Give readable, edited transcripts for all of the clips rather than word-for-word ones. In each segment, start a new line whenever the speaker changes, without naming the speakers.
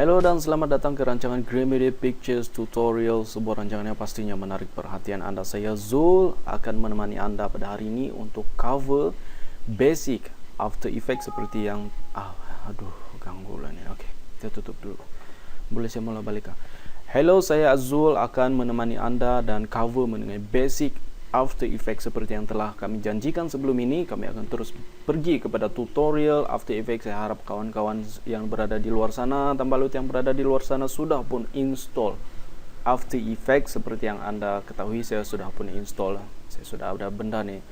Halo dan selamat datang ke rancangan Grimedy Pictures Tutorial, sebuah rancangan yang pastinya menarik perhatian Anda. Saya Zul akan menemani Anda pada hari ini untuk cover basic After Effects seperti yang ganggu lah ni. Okey, kita tutup dulu. Boleh saya mula balik? Hello, saya Azul akan menemani Anda dan cover mengenai basic After Effects seperti yang telah kami janjikan sebelum ini. Kami akan terus pergi kepada tutorial After Effects. Saya harap kawan-kawan yang berada di luar sana, tambalut yang berada di luar sana sudah pun install After Effects. Seperti yang Anda ketahui, saya sudah pun install. Saya sudah ada benda ni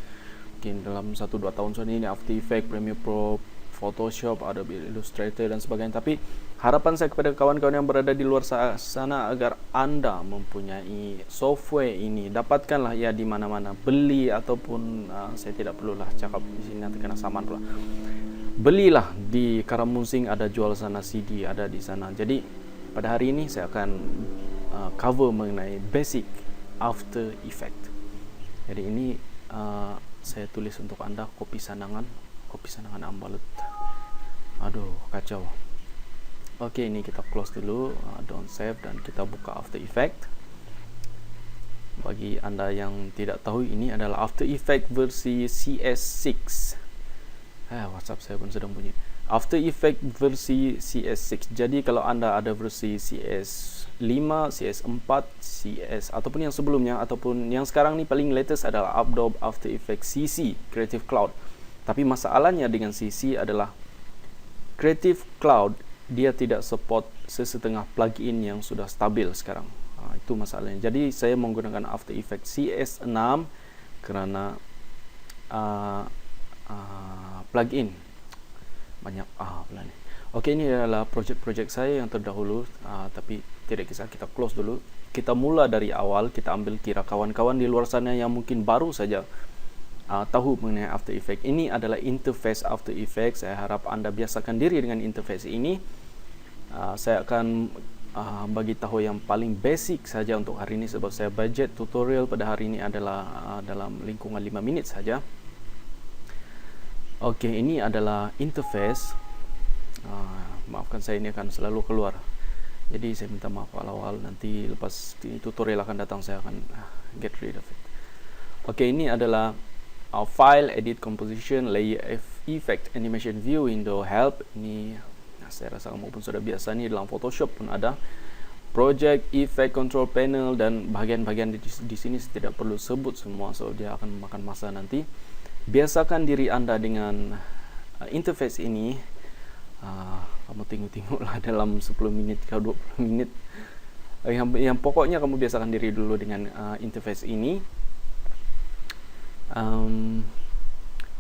mungkin dalam 1-2 tahun sudah ini, After Effects, Premiere Pro, Photoshop, Adobe Illustrator dan sebagainya. Tapi harapan saya kepada kawan-kawan yang berada di luar sana agar Anda mempunyai software ini. Dapatkanlah ia di mana-mana, beli ataupun saya tidak perlulah cakap di sini, nanti kena saman pula. Belilah di Karamusing, ada jual sana, CD ada di sana. Jadi pada hari ini saya akan cover mengenai basic After Effects. Jadi ini saya tulis untuk Anda kopi sandangan ambalut. Aduh, kacau. Okey, ini kita close dulu, don't save, dan kita buka After Effects. Bagi Anda yang tidak tahu, ini adalah After Effects versi CS6. WhatsApp saya pun sedang bunyi. After Effects versi CS6. Jadi kalau Anda ada versi CS5, CS4, CS ataupun yang sebelumnya, ataupun yang sekarang ni paling latest adalah Adobe After Effects CC, Creative Cloud. Tapi masalahnya dengan CC adalah Creative Cloud dia tidak support sesetengah plugin yang sudah stabil sekarang. Itu masalahnya. Jadi saya menggunakan After Effects CS6 kerana plugin banyak pula ni. Okey, ini adalah projek-projek saya yang terdahulu, tapi tidak kisah, kita close dulu. Kita mula dari awal, kita ambil kira kawan-kawan di luar sana yang mungkin baru saja tahu mengenai After Effects. Ini adalah interface After Effects. Saya harap Anda biasakan diri dengan interface ini. Saya akan bagi tahu yang paling basic saja untuk hari ini, sebab saya budget tutorial pada hari ini adalah dalam lingkungan 5 minit saja. Okey, ini adalah interface. Maafkan saya, ini akan selalu keluar. Jadi saya minta maaf awal-awal, nanti lepas tutorial akan datang saya akan get rid of it. Okey, ini adalah file, edit, composition, layer, effect, animation view, window, help. Ini saya rasa kamu pun sudah biasa, ni dalam Photoshop pun ada. Project, effect, control panel, dan bahagian-bahagian di sini saya tidak perlu sebut semua, so dia akan memakan masa nanti. Biasakan diri Anda dengan interface ini. Kamu tengok-tengoklah dalam 10 minit ke 20 minit. Yang pokoknya kamu biasakan diri dulu dengan interface ini. Dan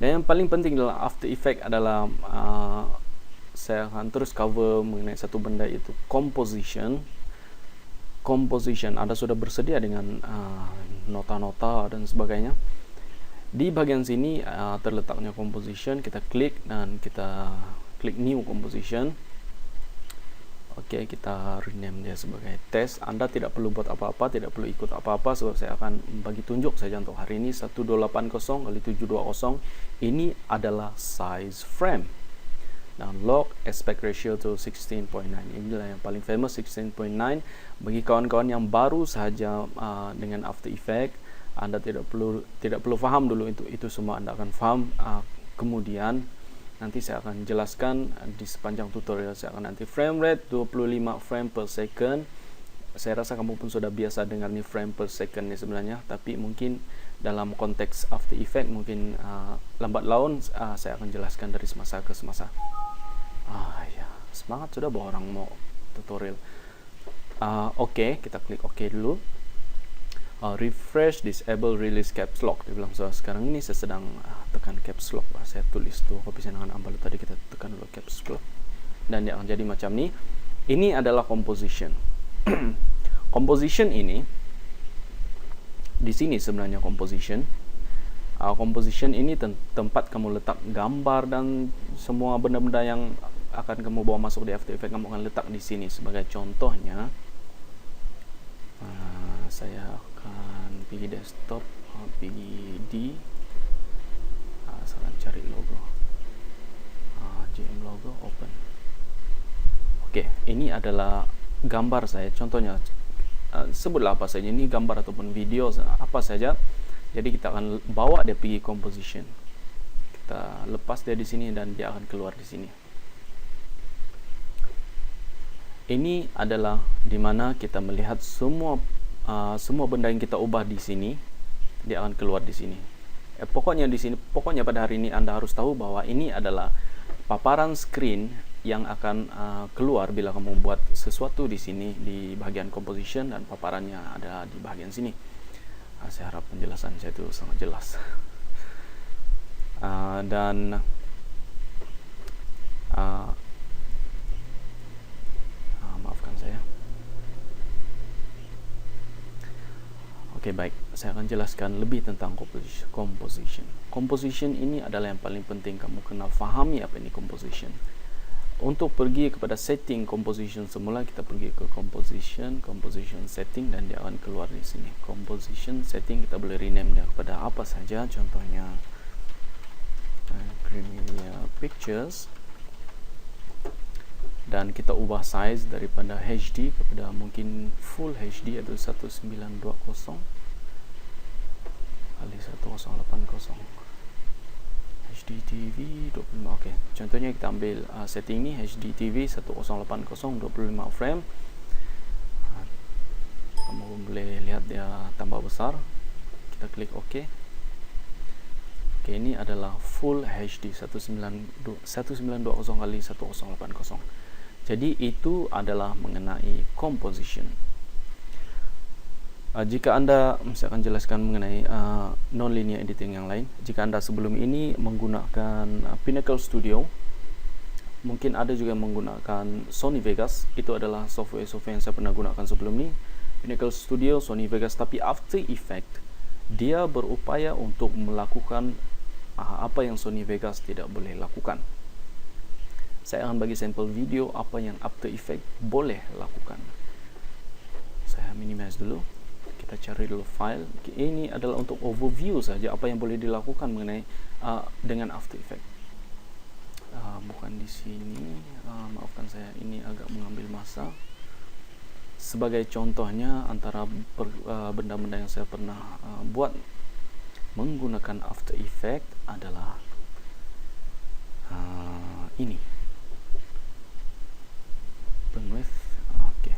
yang paling penting dalam After Effects adalah saya akan terus cover mengenai satu benda, iaitu composition. Anda sudah bersedia dengan nota-nota dan sebagainya. Di bahagian sini terletaknya composition. Kita klik dan kita klik new composition. Okey, kita rename dia sebagai test. Anda tidak perlu buat apa-apa, tidak perlu ikut apa-apa, sebab saya akan bagi tunjuk saja untuk hari ini. 1280 x 720. Ini adalah size frame. Dan lock aspect ratio to 16.9. Inilah yang paling famous, 16.9. Bagi kawan-kawan yang baru sahaja dengan After Effects, Anda tidak perlu faham dulu itu semua. Anda akan faham kemudian. Nanti saya akan jelaskan di sepanjang tutorial. Saya akan nanti frame rate 25 frame per second. Saya rasa kamu pun sudah biasa dengar ni frame per second ni sebenarnya, tapi mungkin dalam konteks After Effects mungkin lambat laun. Saya akan jelaskan dari semasa ke semasa. Ya, semangat sudah bawa orang mau tutorial. Okey, kita klik OK dulu. Refresh, disable, release caps lock. Dia bilang, so sekarang ini saya sedang tekan caps lock. Saya tulis tu kopi sandangan ambalut tadi, kita tekan dulu caps lock dan dia akan jadi macam ni. Ini adalah composition. Composition ini di sini sebenarnya composition. Composition ini tempat kamu letak gambar dan semua benda-benda yang akan kamu bawa masuk di After Effects, kamu akan letak di sini. Sebagai contohnya, saya akan pergi desktop, pergi di salah cari logo, GM logo, open. Oke, ini adalah gambar saya. Contohnya, sebutlah apa saja. Ini gambar ataupun video, apa saja. Jadi kita akan bawa dia pergi composition. Kita lepas dia di sini dan dia akan keluar di sini. Ini adalah dimana kita melihat semua benda yang kita ubah di sini, dia akan keluar di sini. Pokoknya pada hari ini Anda harus tahu bahwa ini adalah paparan screen yang akan keluar bila kamu membuat sesuatu di sini di bagian composition, dan paparannya ada di bagian sini. Saya harap penjelasan saya itu sangat jelas. Maafkan saya. Oke, baik. Saya akan jelaskan lebih tentang composition. Composition ini adalah yang paling penting kamu kenal, fahami apa ini composition. Untuk pergi kepada setting composition semula, kita pergi ke composition setting, dan dia akan keluar di sini. Composition setting, kita boleh rename dia kepada apa saja. Contohnya Greenmedia Pictures, dan kita ubah size daripada HD kepada mungkin full HD, yaitu 1920 kali 1080 HD TV 25. Oke, contohnya kita ambil setting ni HD TV 1080 25 frame. Kamu boleh lihat dia tambah besar. Kita klik OK. Oke, ini adalah full HD 1920 kali 1080. Jadi itu adalah mengenai composition. Jika Anda, saya akan jelaskan mengenai non-linear editing yang lain. Jika Anda sebelum ini menggunakan Pinnacle Studio, mungkin ada juga menggunakan Sony Vegas. Itu adalah software yang saya pernah gunakan sebelum ini. Pinnacle Studio, Sony Vegas. Tapi After Effects, dia berupaya untuk melakukan apa yang Sony Vegas tidak boleh lakukan. Saya akan bagi sampel video apa yang After Effects boleh lakukan. Saya minimize dulu. Kita cari dulu file. Ini adalah untuk overview saja apa yang boleh dilakukan mengenai dengan After Effects. Bukan di sini. Maafkan saya, ini agak mengambil masa. Sebagai contohnya, antara benda-benda yang saya pernah buat menggunakan After Effects adalah ini. Bandwidth. Oke.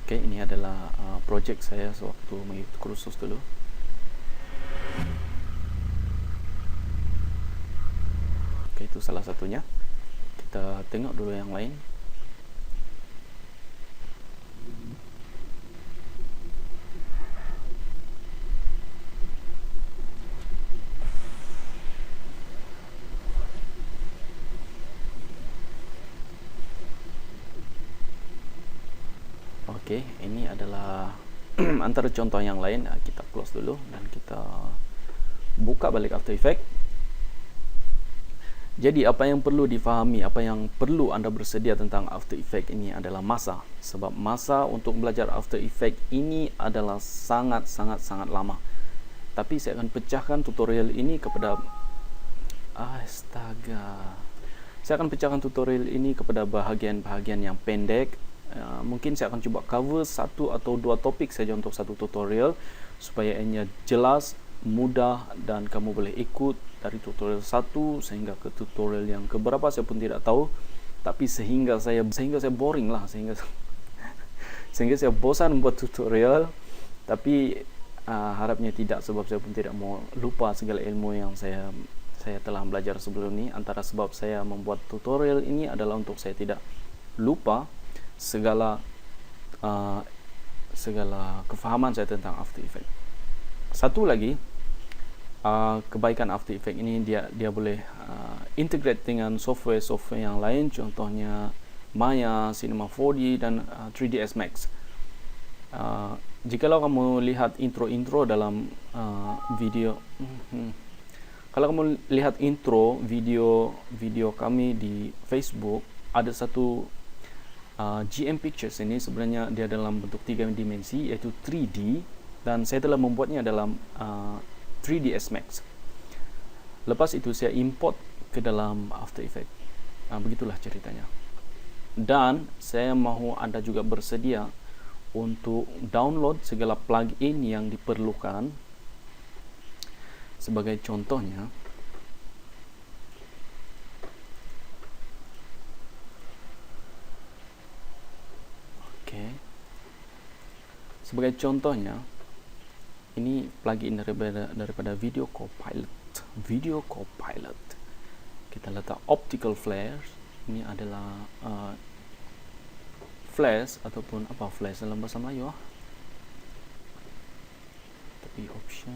Oke, ini adalah project saya sewaktu mengikuti kursus dulu. Oke, itu salah satunya. Kita tengok dulu yang lain. Oke, ini adalah antara contoh yang lain. Kita close dulu dan kita buka balik After Effects. Jadi apa yang perlu difahami, apa yang perlu Anda bersedia tentang After Effects ini adalah masa. Sebab masa untuk belajar After Effects ini adalah sangat lama. Tapi saya akan pecahkan tutorial ini kepada Saya akan pecahkan tutorial ini kepada bahagian-bahagian yang pendek. Mungkin saya akan coba cover 1 atau 2 topik saja untuk satu tutorial, supaya ini jelas, mudah, dan kamu boleh ikut dari tutorial 1 sehingga ke tutorial yang keberapa saya pun tidak tahu. Tapi sehingga saya boring lah, sehingga saya bosan membuat tutorial. Tapi harapnya tidak, sebab saya pun tidak mau lupa segala ilmu yang saya telah belajar sebelum ini. Antara sebab saya membuat tutorial ini adalah untuk saya tidak lupa segala kefahaman saya tentang After Effects. Satu lagi, kebaikan After Effects ini dia boleh integrate dengan software yang lain, contohnya Maya, Cinema 4D, dan 3ds Max. Jikalau kamu lihat intro dalam video, kalau kamu lihat intro video kami di Facebook, ada satu GM Pictures ini sebenarnya dia dalam bentuk 3 dimensi, yaitu 3D, dan saya telah membuatnya dalam 3ds Max. Lepas itu saya import ke dalam After Effects. Begitulah ceritanya. Dan saya mahu anda juga bersedia untuk download segala plugin yang diperlukan. Sebagai contohnya, ini plugin daripada Video Copilot. Kita letak optical flares. Ini adalah flash ataupun apa flash dalam bahasa Melayu tapi option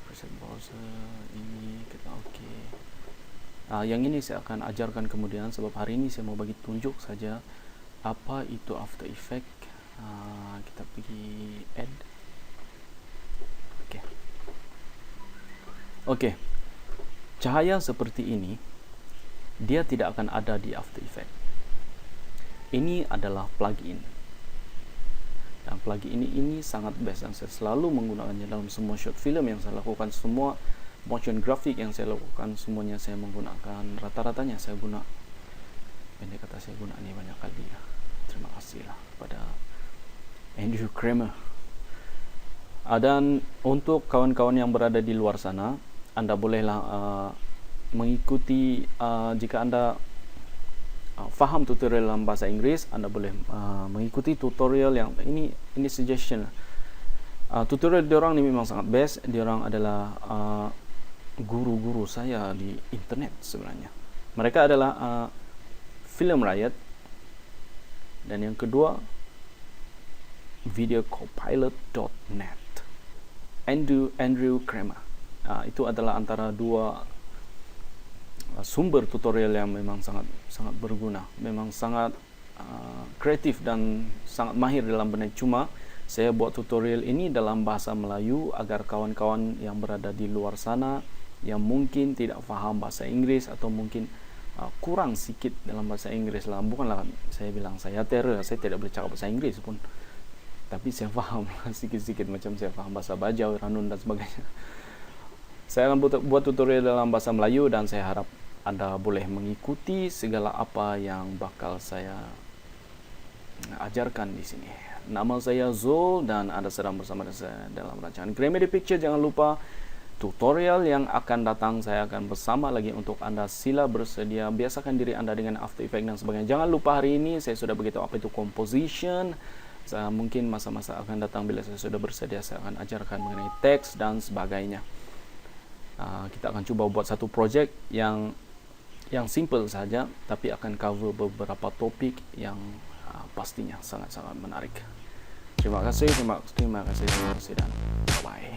preset browser ini kita yang ini saya akan ajarkan kemudian, sebab hari ini saya mau bagi tunjuk saja apa itu After Effects. Kita pergi add. Oke. Cahaya seperti ini dia tidak akan ada di After Effects. Ini adalah plugin. Dan plugin ini sangat best dan saya selalu menggunakannya dalam semua short film yang saya lakukan, semua motion graphic yang saya lakukan, semuanya saya menggunakan, rata-ratanya saya guna, pendek kata saya guna ini banyak kali ya. Terima kasihlah kepada Andrew Kramer. Dan untuk kawan-kawan yang berada di luar sana, anda bolehlah mengikuti, jika anda faham tutorial dalam bahasa Inggris, anda boleh mengikuti tutorial yang ini suggestion. Tutorial diorang ini memang sangat best. Diorang adalah guru-guru saya di internet sebenarnya. Mereka adalah Film Riot, dan yang kedua videocopilot.net. Andrew Kramer. Itu adalah antara dua sumber tutorial yang memang sangat berguna, memang sangat kreatif dan sangat mahir dalam benda. Cuma saya buat tutorial ini dalam bahasa Melayu agar kawan-kawan yang berada di luar sana yang mungkin tidak faham bahasa Inggris atau mungkin kurang sikit dalam bahasa Inggris lah. Bukanlah saya bilang saya terror, saya tidak boleh cakap bahasa Inggris pun, tapi saya faham sikit-sikit, macam saya faham bahasa Bajau, Ranun dan sebagainya. Saya akan buat tutorial dalam bahasa Melayu dan saya harap anda boleh mengikuti segala apa yang bakal saya ajarkan di sini. Nama saya Zul dan anda sedang bersama saya dalam rancangan Gramedy Picture. Jangan lupa tutorial yang akan datang saya akan bersama lagi untuk anda. Sila bersedia, biasakan diri anda dengan After Effects dan sebagainya. Jangan lupa hari ini saya sudah beritahu apa itu composition. Mungkin masa-masa akan datang bila saya sudah bersedia, saya akan ajarkan mengenai teks dan sebagainya. Kita akan cuba buat satu project yang simple saja, tapi akan cover beberapa topik yang pastinya sangat-sangat menarik. Terima kasih dan bye-bye.